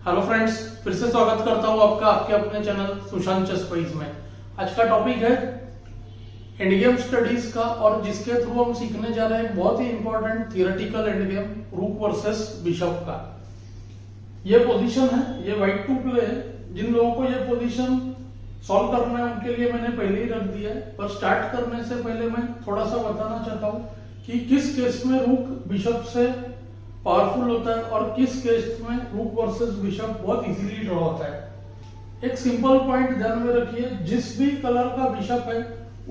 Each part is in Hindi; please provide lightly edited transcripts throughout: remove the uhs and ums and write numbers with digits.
हेलो फ्रेंड्स, फिर से स्वागत करता हूं आपका आपके अपने चैनल सुशांत चेस क्विज में। आज का टॉपिक है एंड गेम स्टडीज का और जिसके थ्रू हम सीखने जा रहे हैं बहुत ही इंपॉर्टेंट थियोरेटिकल एंड गेम रूक वर्सेस बिशप का। ये पोजीशन है, ये व्हाइट टू प्ले है। जिन लोगों को ये पोजीशन सॉल्व करना है उनके लिए मैंने पहले ही रख दिया है, पर स्टार्ट करने से पहले मैं थोड़ा सा बताना चाहता हूँ कि किस केस में रूक बिशप से पावरफुल होता है और किस केस में रूक वर्सेस बिशप बहुत इजीली ड्रॉ होता है। एक सिंपल पॉइंट ध्यान में रखिए, जिस भी कलर का बिशप है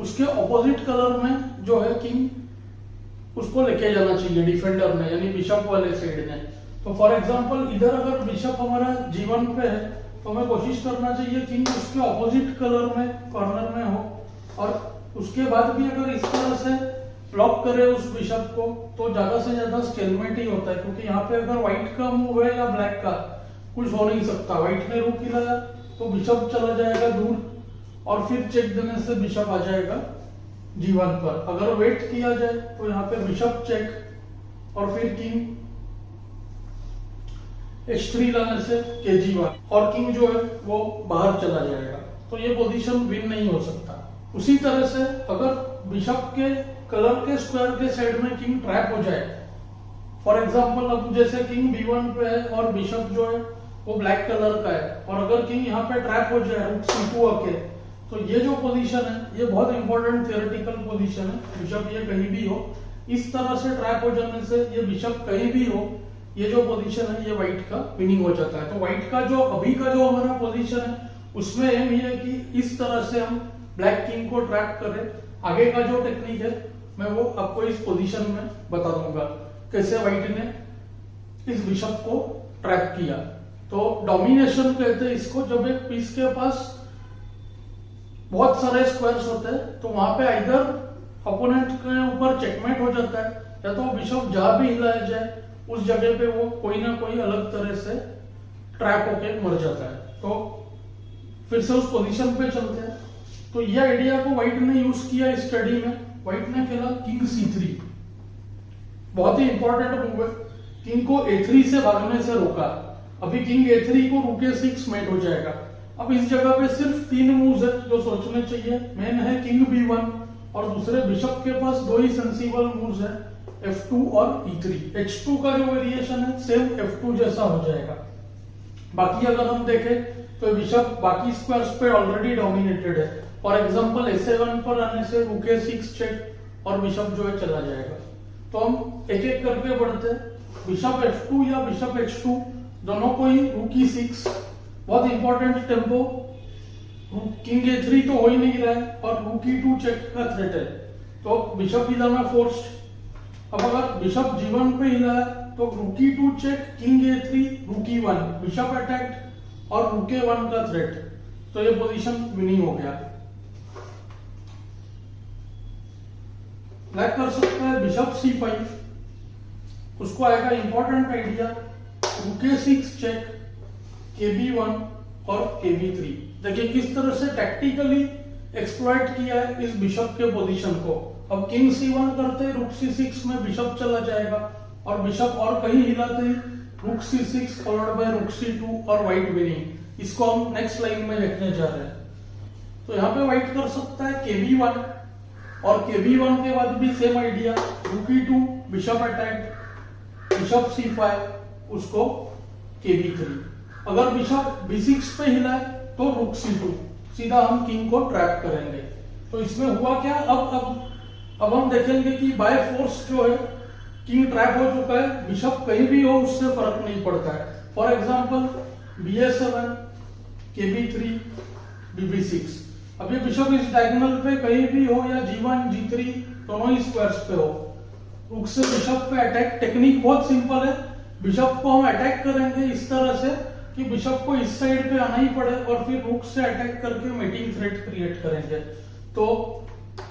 उसके ऑपोजिट कलर में जो है किंग उसको लेके जाना चाहिए डिफेंडर ने, यानी बिशप वाले साइड ने। तो फॉर एग्जांपल इधर अगर बिशप हमारा G1 पे है तो हमें कोशिश करना चाहिए किंग उसके ऑपोजिट कलर में कॉर्नर में हो, और उसके बाद भी अगर इस तरह से ब्लॉक करे उस बिशप को तो ज्यादा से ज्यादा स्टेलमेट ही होता है, क्योंकि यहाँ पे अगर व्हाइट का मूव है या ब्लैक का कुछ हो नहीं सकता। व्हाइट ने रूक हिलाया तो बिशप चला जाएगा दूर और फिर चेक देने से बिशप आ जाएगा G1 पर। अगर वेट किया जाए तो यहाँ पे बिशप चेक और फिर किंग H3 लाने से KG1 और किंग जो है वो बाहर चला जाएगा, तो ये पोजीशन विन नहीं हो सकता। उसी तरह से अगर बिशप के कलर के स्क्वायर के साइड में किंग ट्रैप हो जाए, फॉर एग्जांपल अब जैसे किंग B1 पे है और बिशप जो है वो ब्लैक कलर का है, और अगर किंग यहाँ पे ट्रैप हो जाए रूक C2 आके, तो ये जो पोजीशन है ये बहुत इंपॉर्टेंट थियोरेटिकल पोजीशन है। बिशप ये कहीं भी हो, इस तरह से ट्रैप हो जाने से ये बिशप कहीं भी हो, ये जो पोजीशन है ये व्हाइट का विनिंग हो जाता है। तो व्हाइट का जो अभी का जो हमारा पोजीशन है उसमें एम ये है कि इस तरह से हम ब्लैक किंग को ट्रैप करें। आगे का जो टेक्निक है मैं वो आपको इस पोजीशन में बता दूंगा कैसे व्हाइट ने इस बिशप को ट्रैप किया। तो डोमिनेशन कहते हैं इसको, जब एक पीस के पास बहुत सारे स्क्वायर्स होते हैं तो वहां पे आइदर अपोनेंट के ऊपर चेकमेट हो जाता है, या तो बिशप जहां भी हिलाया जाए उस जगह पे वो कोई ना कोई अलग तरह से ट्रैप होके मर जाता है। तो फिर से उस पोजीशन पे चलते हैं। तो ये आइडिया को व्हाइट ने यूज किया इस स्टडी में। व्हाइट ने खेला किंग C3, बहुत ही इंपॉर्टेंट मूव है। किंग को A3 से भागने से रोका। अभी किंग A3 को रुके 6 मेट हो जाएगा। अब इस जगह पे सिर्फ 3 मूव्स है जो सोचने चाहिए। मेन है किंग B1 और दूसरे बिशप के पास 2 ही सेंसिबल मूव्स है, F2 और E3। H2 का जो वेरिएशन है सेम F2 जैसा हो जाएगा। बाकी अगर हम देखें तो बिशप बाकी स्क्वायर्स पे ऑलरेडी डोमिनेटेड है। फॉर एग्जांपल A7 पर आने से रुके 6 चेक और बिशप जो है चला जाएगा। तो हम एक एक करके बढ़ते हैं। बिशप F2 या बिशप H2 दोनों को ही रुकी 6, बहुत इंपॉर्टेंट टेम्पो। किंग A3 तो हो ही नहीं रहा है और रुकी 2 चेक का थ्रेट है, तो बिशप हिलाना फोर्स्ड। अब अगर बिशप G1 पे हिलाया तो रुकी 2 चेक, किंग A3, रुकी 1, बिशप अटैक्ड और रुके 1 का थ्रेट। तो ये पोजीशन विनिंग हो गया। ब्लैक कर सकता है बिशप C5, उसको आएगा इंपॉर्टेंट आइडिया रुके 6 चेक, KB1 और KB3। देखिए किस तरह से टैक्टिकली एक्सप्लॉइट किया है इस बिशप के पोजीशन को। अब किंग C1 करते रुक C6 में बिशप चला जाएगा और बिशप और कहीं हिलाते ही रुक C6 फॉलोड बाय रुक C2 और व्हाइट विनिंग। इसको हम नेक्स्ट लाइन में देखने जा रहे हैं। तो यहाँ पे व्हाइट कर सकता है KB1 और KB1 के बाद भी सेम आइडिया रुक E2, bishop attack, bishop C5, उसको KB3। अगर बिशप B6 पे हिलाए तो रुक C2, सीधा हम किंग को ट्रैप करेंगे। तो इसमें हुआ क्या, अब हम देखेंगे कि बाय फोर्स जो है किंग ट्रैप हो चुका है। बिशप कहीं भी हो उससे फर्क नहीं पड़ता है। For example BA7, KB3, BB6। अब ये बिशप इस डायगोनल पे कहीं भी हो या G1, G3 दोनों ही स्क्वायर्स पे हो, रुक से बिशप पे अटैक। टेक्निक बहुत सिंपल है। बिशप को हम अटैक करेंगे इस तरह से कि बिशप को इस साइड पे आना ही पड़े और फिर रुक से अटैक करके मेटिंग थ्रेट क्रिएट करेंगे। तो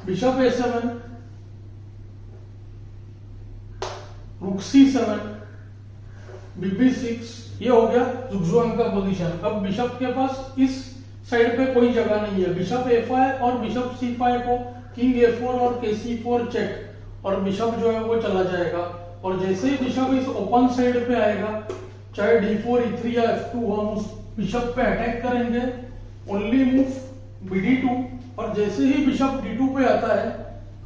बिशप A7, रुक C7, BB6, ये हो गया जुगजुआंग का पोजीशन। अब बिशप के पास इस साइड पे कोई जगह नहीं है। बिशप A5 और बिशप C5 को किंग A4 और KC4 चेक और बिशप जो है वो चला जाएगा। और जैसे ही बिशप इस ओपन साइड पे आएगा चाहे d4 e3 या f2 हम उस बिशप पे अटैक करेंगे, ओनली मूव bd2, और जैसे ही बिशप d2 पे आता है,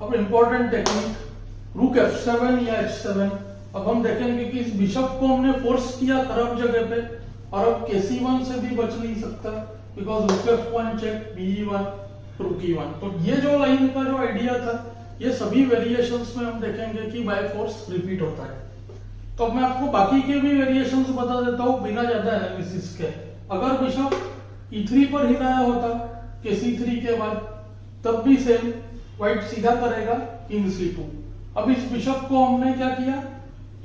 अब इंपॉर्टेंट टेक्निक रुक f7 या h7। अब हम देखेंगे कि इस बिशप को हमने फोर्स किया खराब जगह पे, और अब kc1 से भी बच नहीं सकता बिकॉज रुक f1 चेक, be1 रुक e1। तो ये जो लाइन का जो आइडिया था, ये सभी वेरिएशंस में हम देखेंगे कि बाय फोर्स रिपीट होता है। तो मैं आपको बाकी के भी वेरिएशंस बता देता हूँ बिना ज्यादा एनालिसिस के। अगर बिशप e3 पर हिलाया होता kc3 के बाद, तब भी सेम व्हाइट सीधा करेगा किंग c2। अब इस बिशप को हमने क्या किया,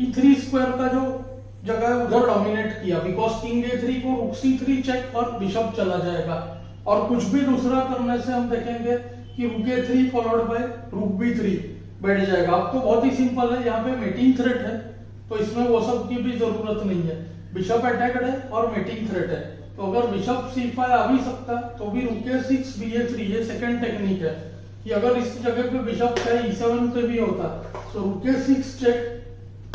e3 स्क्वायर का जो जगह है उधर डोमिनेट किया, बिकॉज किंग a3 को रुक c3 चेक और बिशप चला जाएगा। और कुछ भी दूसरा करने से हम देखेंगे कि रुक a3 फॉलोड बाय रुक b3 बैठ जाएगा। अब तो बहुत ही सिंपल है, यहाँ पे मेटिंग थ्रेट है, तो इसमें वो सब की भी जरूरत नहीं है। बिशप अटैक्ड है और मेटिंग थ्रेट है, तो अगर बिशप c5 आ भी सकता तो भी रुक a6 ba3, ये सेकंड टेक्निक है कि अगर इस जगह पे बिशप चाहे e7 पे भी होता तो रुक a6 चेक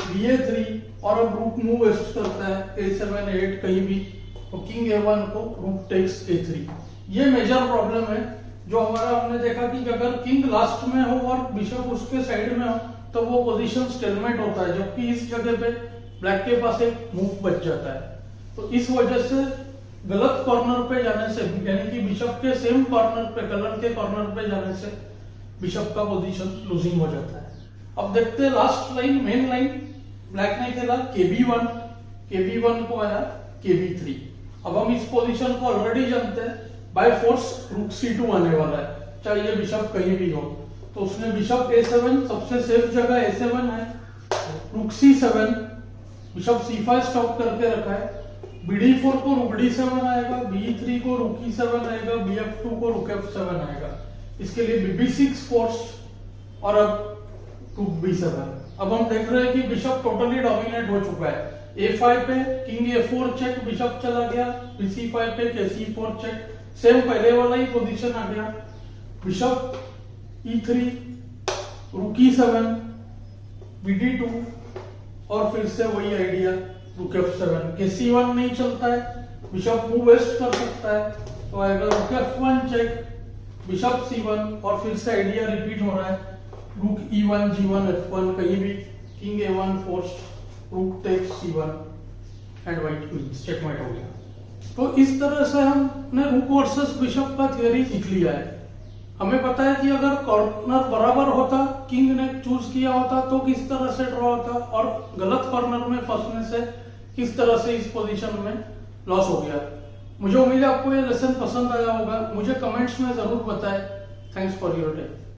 ba3, और अब रुक मूव वेस्ट करता है a7 a8 कहीं भी, तो किंग a1 को रुक टेक्स a3। ये मेजर प्रॉब्लम है जो हमारा हमने देखा कि अगर किंग लास्ट में हो और बिशप उसके साइड में हो तो वो पोजीशन स्टेलमेट होता है, जबकि इस जगह पे ब्लैक के पास एक मूव बच जाता है। तो इस वजह से गलत कॉर्नर पे जाने से, यानी कि बिशप के सेम कॉर्नर पे, कलर के कॉर्नर पे जाने से बिशप का पोजीशन लूजिंग हो जाता है। अब देखते हैं last line, main line. Black ने खेला kb1 को आया kb3। अब हम इस पोजीशन को ऑलरेडी जानते हैं, बाय फोर्स रुक c2 आने वाला है, चाहे ये बिशप कहीं भी हो। तो उसने बिशप a7, सबसे सेफ जगह a7 है, रुक c7, बिशप c5 स्टॉप करके रखा है, bd4 को रुक d7 आएगा, b3 को रुक e7 आएगा, bf2 को रुक f7 आएगा। इसके लिए bb6 फोर्स्ड, और अब रुक b7। अब हम देख रहे हैं कि बिशप टोटली डोमिनेट हो चुका है। a5 पे किंग a4 चेक, बिशप चला गया, bc5 पे kc4 चेक, सेम पहले वाला ही पोजीशन आ गया। बिशप e3, रुक e7, bd2, और फिर से वही आइडिया रुक f7। kc1 नहीं चलता है, बिशप मूव वेस्ट कर सकता है, तो आएगा रुक f1 चेक, बिशप c1, और फिर से आइडिया रिपीट हो रहा है, रुक e1 g1 f1 कहीं भी, king a1 forced, rook takes c1 and white queens, checkmate हो गया। तो इस तरह से हमने रुक वर्सेस बिशप का थ्योरी सीख लिया है। हमें पता है कि अगर कॉर्नर बराबर होता, किंग ने चूज किया होता तो किस तरह से ड्रॉ होता, और गलत कॉर्नर में फंसने से किस तरह से इस पोजीशन में लॉस हो गया। मुझे उम्मीद है आपको ये लेसन पसंद आया होगा। मुझे कमेंट्स में जरूर बताएं। Thanks for your time.